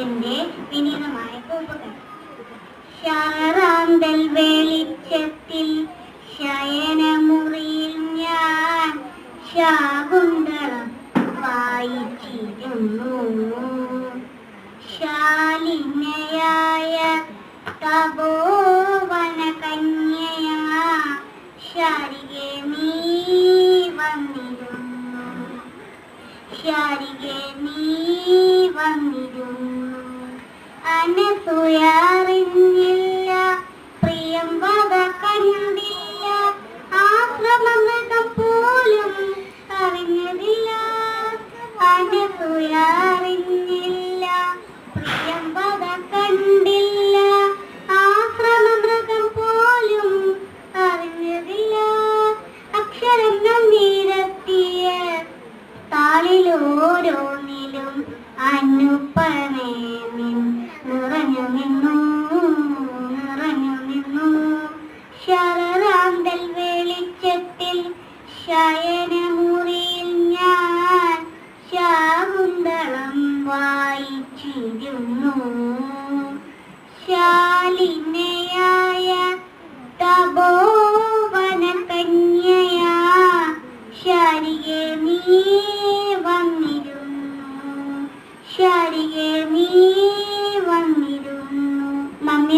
എന്റെ വിനീതമായ കൂപ്പുകൾ. ശാറാന്തൽ വെളിച്ചത്തിൽ ശയനമുറിയിൽ ഞാൻ ശാകുന്തളം വായിച്ചിരുന്നു. ശാലിനയായ തപോവന കന്യയാ ശാരികെ നീ വന്നിരുന്നു. ശാരികെ നീ വന്നിരുന്നു. അനസൂയറിഞ്ഞില്ല, പ്രിയം വക കണ്ടില്ല, ആശ്രമമൃഗം പോലും അറിഞ്ഞതില്ല. അനസൂയറിഞ്ഞില്ല, പ്രിയം വക കണ്ടില്ല, ആശ്രമമൃഗം പോലും അറിഞ്ഞതില്ല. അക്ഷരങ്ങൾ നിരത്തിയ താളിലോരോന്നിലും അനുപമേനിൻ നിറഞ്ഞു നിന്നു. ശാറാന്തൽ വെളിച്ചത്തിൽ ശയനമുറിയിൽ ഞാൻ ശാകുന്തളം വായിച്ചിരുന്നു. ശാലിനയായ തപോവന കന്യയാ ശാരികെ നീ വന്നിരുന്നു. ശാരികെ നീ വന്നിരുന്നു. നന്ദി.